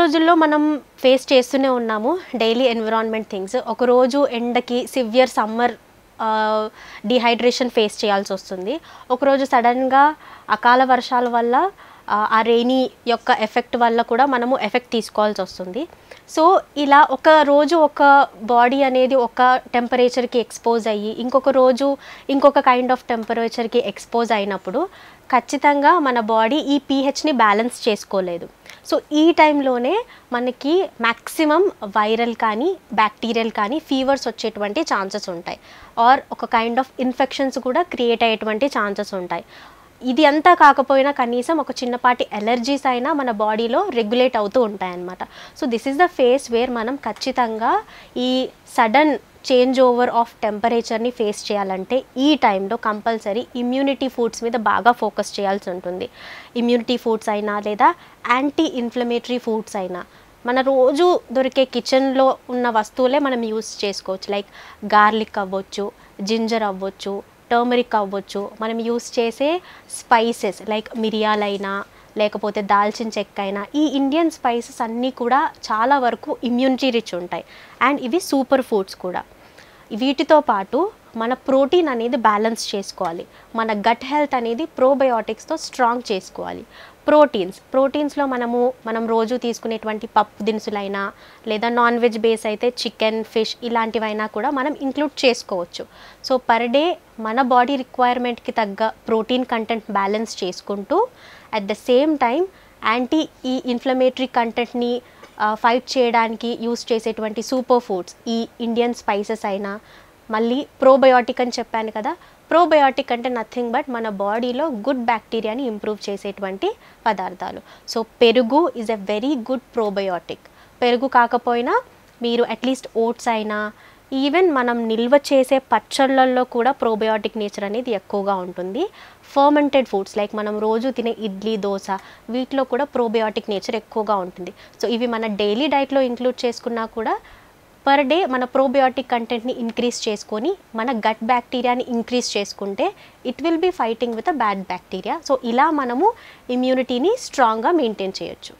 రోజుల్లో మనం ఫేస్ చేస్తూనే ఉన్నాము డైలీ ఎన్విరాన్మెంట్ థింగ్స్. ఒకరోజు ఎండకి సివియర్ సమ్మర్ డిహైడ్రేషన్ ఫేస్ చేయాల్సి వస్తుంది. ఒకరోజు సడన్గా అకాల వర్షాల వల్ల ఆ రెయినీ యొక్క ఎఫెక్ట్ వల్ల కూడా మనము ఎఫెక్ట్ తీసుకోవాల్సి వస్తుంది. సో ఇలా ఒక రోజు ఒక బాడీ అనేది ఒక టెంపరేచర్కి ఎక్స్పోజ్ అయ్యి ఇంకొక రోజు ఇంకొక కైండ్ ఆఫ్ టెంపరేచర్కి ఎక్స్పోజ్ అయినప్పుడు ఖచ్చితంగా మన బాడీ ఈ పీహెచ్ని బ్యాలెన్స్ చేసుకోలేదు. సో ఈ టైంలోనే మనకి మ్యాక్సిమం వైరల్ కానీ బ్యాక్టీరియల్ కానీ ఫీవర్స్ వచ్చేటువంటి ఛాన్సెస్ ఉంటాయి, ఆర్ ఒక కైండ్ ఆఫ్ ఇన్ఫెక్షన్స్ కూడా క్రియేట్ అయ్యేటువంటి ఛాన్సెస్ ఉంటాయి. ఇది అంతా కాకపోయినా కనీసం ఒక చిన్నపాటి ఎలర్జీస్ అయినా మన బాడీలో రెగ్యులేట్ అవుతూ ఉంటాయన్నమాట. So this is the phase where మనం ఖచ్చితంగా ఈ సడన్ చేంజ్ ఓవర్ ఆఫ్ టెంపరేచర్ని ఫేస్ చేయాలంటే ఈ టైంలో కంపల్సరీ ఇమ్యూనిటీ ఫుడ్స్ మీద బాగా ఫోకస్ చేయాల్సి ఉంటుంది. ఇమ్యూనిటీ ఫుడ్స్ అయినా లేదా యాంటీ ఇన్ఫ్లమేటరీ ఫుడ్స్ అయినా మన రోజు దొరికే కిచెన్లో ఉన్న వస్తువులే మనం యూస్ చేసుకోవచ్చు. లైక్ గార్లిక్ అవ్వచ్చు, జింజర్ అవ్వచ్చు, టర్మరిక్ అవ్వచ్చు, మనం యూస్ చేసే స్పైసెస్ లైక్ మిరియాలైనా లేకపోతే దాల్చిన చెక్క అయినా, ఈ ఇండియన్ స్పైసెస్ అన్నీ కూడా చాలా వరకు ఇమ్యూనిటీ రిచ్ ఉంటాయి అండ్ ఇవి సూపర్ ఫుడ్స్ కూడా. వీటితో పాటు మన ప్రోటీన్ అనేది బ్యాలెన్స్ చేసుకోవాలి, మన గట్ హెల్త్ అనేది ప్రోబయోటిక్స్తో స్ట్రాంగ్ చేసుకోవాలి. ప్రోటీన్స్లో మనం రోజు తీసుకునేటువంటి పప్పు దినుసులైనా లేదా నాన్ వెజ్ బేస్ అయితే చికెన్, ఫిష్ ఇలాంటివైనా కూడా మనం ఇంక్లూడ్ చేసుకోవచ్చు. సో పర్ డే మన బాడీ రిక్వైర్మెంట్కి తగ్గ ప్రోటీన్ కంటెంట్ బ్యాలెన్స్ చేసుకుంటూ at the same time anti ఈ ఇన్ఫ్లమేటరీ కంటెంట్ని ఫైట్ చేయడానికి యూస్ చేసేటువంటి సూపర్ ఫుడ్స్ ఈ ఇండియన్ స్పైసెస్ అయినా, మళ్ళీ ప్రోబయోటిక్ అని చెప్పాను కదా, ప్రోబయోటిక్ అంటే నథింగ్ బట్ మన బాడీలో గుడ్ బ్యాక్టీరియాని ఇంప్రూవ్ చేసేటువంటి పదార్థాలు. సో పెరుగు is a very good probiotic. పెరుగు కాకపోయినా మీరు అట్లీస్ట్ ఓట్స్ అయినా, ఈవెన్ మనం నిల్వ చేసే పచ్చళ్ళల్లో కూడా ప్రోబయోటిక్ నేచర్ అనేది ఎక్కువగా ఉంటుంది. ఫర్మెంటెడ్ ఫుడ్స్ లైక్ మనం రోజు తినే ఇడ్లీ, దోశ వీటిలో కూడా ప్రోబయోటిక్ నేచర్ ఎక్కువగా ఉంటుంది. సో ఇవి మన డైలీ డైట్లో ఇంక్లూడ్ చేసుకున్నా కూడా పర్ డే మన ప్రోబయోటిక్ కంటెంట్ని ఇంక్రీజ్ చేసుకొని మన గట్ బ్యాక్టీరియాని ఇంక్రీజ్ చేసుకుంటే it will be fighting with a bad bacteria. So ఇలా మనము ఇమ్యూనిటీని స్ట్రాంగ్గా మెయింటైన్ చేయొచ్చు.